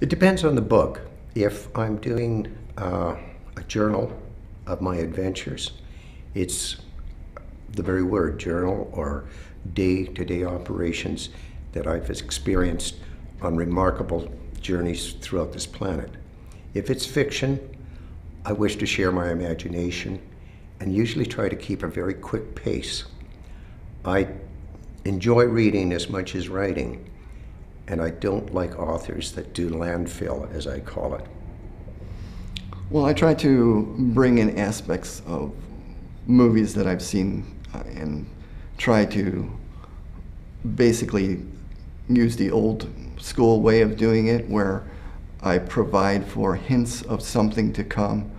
It depends on the book. If I'm doing a journal of my adventures, it's the very word journal, or day-to-day operations that I've experienced on remarkable journeys throughout this planet. If it's fiction, I wish to share my imagination and usually try to keep a very quick pace. I enjoy reading as much as writing, and I don't like authors that do landfill, as I call it. Well, I try to bring in aspects of movies that I've seen and try to basically use the old school way of doing it, where I provide for hints of something to come.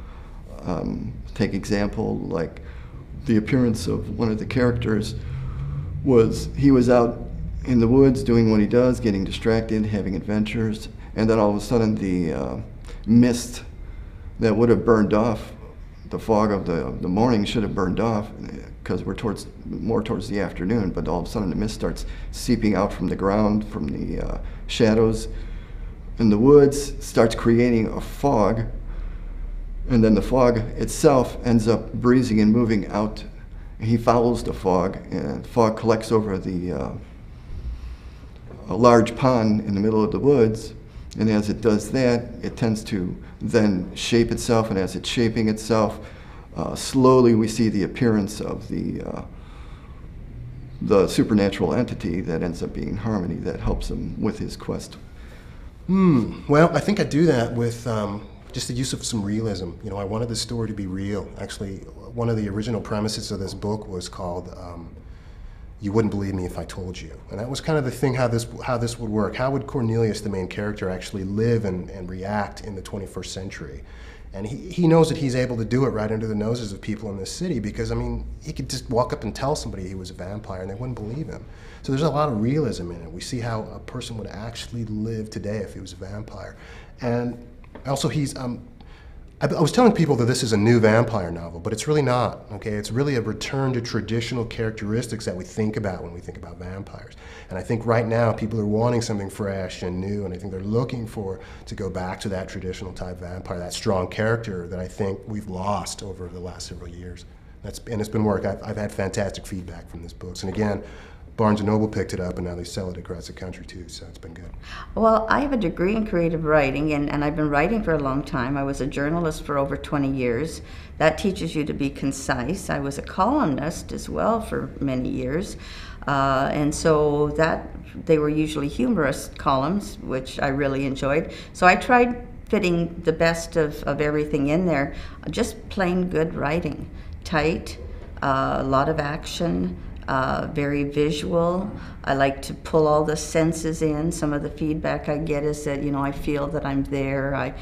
Take example, like the appearance of one of the characters he was out in the woods doing what he does, getting distracted, having adventures, and then all of a sudden the mist that would have burned off, the fog of the morning should have burned off, because we're more towards the afternoon, but all of a sudden the mist starts seeping out from the ground, from the shadows in the woods, starts creating a fog, and then the fog itself ends up breezing and moving out. He follows the fog, and fog collects over a large pond in the middle of the woods, and as it does that, it tends to then shape itself, and as it's shaping itself, slowly we see the appearance of the supernatural entity that ends up being Harmony, that helps him with his quest. Well, I think I do that with just the use of some realism. You know, I wanted the story to be real. Actually, one of the original premises of this book was called You Wouldn't Believe Me If I Told You. And that was kind of the thing, how this would work. How would Cornelius, the main character, actually live and react in the 21st century? And he knows that he's able to do it right under the noses of people in this city, because, I mean, he could just walk up and tell somebody he was a vampire and they wouldn't believe him. So there's a lot of realism in it. We see how a person would actually live today if he was a vampire. And also I was telling people that this is a new vampire novel, but it's really not, okay? It's really a return to traditional characteristics that we think about when we think about vampires. And I think right now people are wanting something fresh and new, and I think they're looking to go back to that traditional type vampire, that strong character that I think we've lost over the last several years. And it's been work. I've had fantastic feedback from this book. And again, Barnes & Noble picked it up, and now they sell it across the country too, so it's been good. Well, I have a degree in creative writing, and I've been writing for a long time. I was a journalist for over 20 years. That teaches you to be concise. I was a columnist as well for many years, and so they were usually humorous columns, which I really enjoyed. So I tried fitting the best of everything in there, just plain good writing, tight, a lot of action, very visual. I like to pull all the senses in. Some of the feedback I get is that, I feel that I'm there.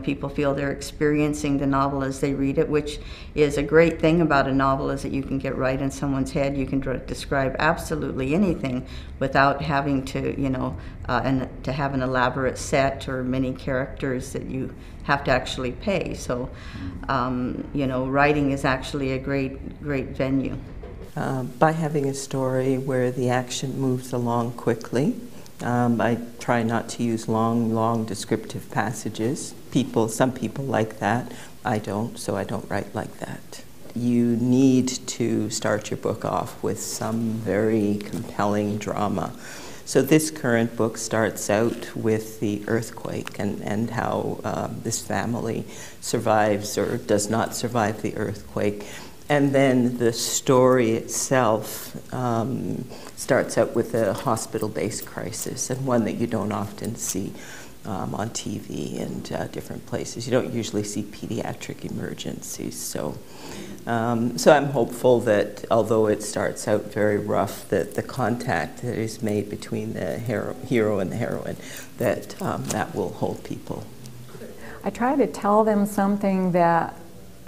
People feel they're experiencing the novel as they read it, which is a great thing about a novel, is that you can get right in someone's head. You can describe absolutely anything without having to, and to have an elaborate set or many characters that you have to actually pay. So, writing is actually a great venue. By having a story where the action moves along quickly. I try not to use long descriptive passages. Some people like that. I don't, so I don't write like that. You need to start your book off with some very compelling drama. So this current book starts out with the earthquake and how this family survives or does not survive the earthquake. And then the story itself starts out with a hospital-based crisis, and one that you don't often see on TV and different places. You don't usually see pediatric emergencies. So I'm hopeful that, although it starts out very rough, that the contact that is made between the hero and the heroine, that will hold people. I try to tell them something that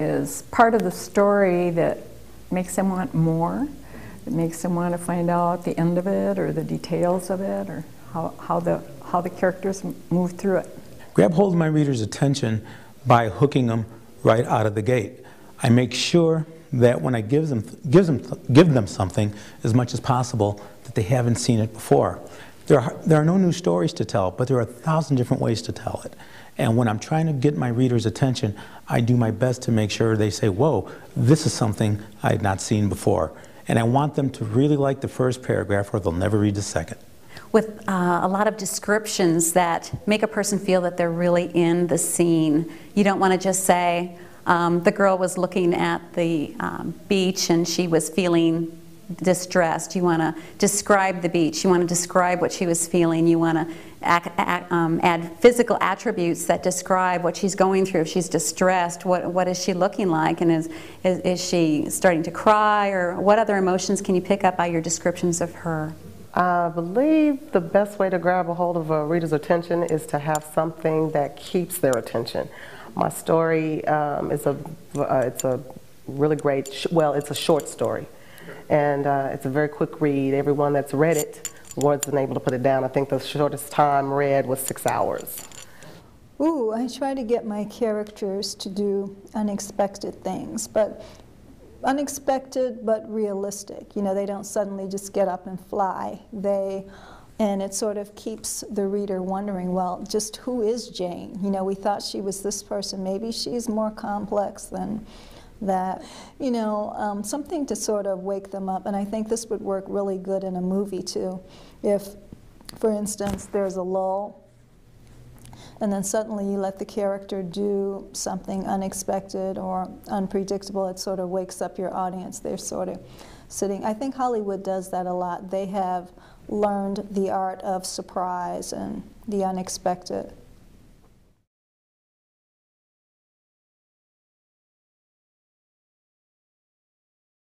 is part of the story that makes them want more, that makes them want to find out the end of it or the details of it, or how the characters move through it. Grab hold of my reader's attention by hooking them right out of the gate. I make sure that when I give them something as much as possible, that they haven't seen it before. There are no new stories to tell, but there are 1,000 different ways to tell it. And when I'm trying to get my reader's attention, I do my best to make sure they say, whoa, this is something I had not seen before. And I want them to really like the first paragraph or they'll never read the second. With a lot of descriptions that make a person feel that they're really in the scene. You don't want to just say, the girl was looking at the beach and she was feeling distressed. You want to describe the beach. You want to describe what she was feeling. You want to add physical attributes that describe what she's going through. If she's distressed, what is she looking like? And is she starting to cry? Or what other emotions can you pick up by your descriptions of her? I believe the best way to grab a hold of a reader's attention is to have something that keeps their attention. My story it's a really great, well, it's a short story. And it's a very quick read. Everyone that's read it wasn't able to put it down. I think the shortest time read was 6 hours. Ooh, I try to get my characters to do unexpected things, but unexpected but realistic. You know, they don't suddenly just get up and fly. And it sort of keeps the reader wondering, well, just who is Jane? You know, we thought she was this person. Maybe she's more complex than that. You know, something to sort of wake them up. And I think this would work really good in a movie, too. If, for instance, there's a lull, and then suddenly you let the character do something unexpected or unpredictable, it sort of wakes up your audience. They're sort of sitting. I think Hollywood does that a lot. They have learned the art of surprise and the unexpected.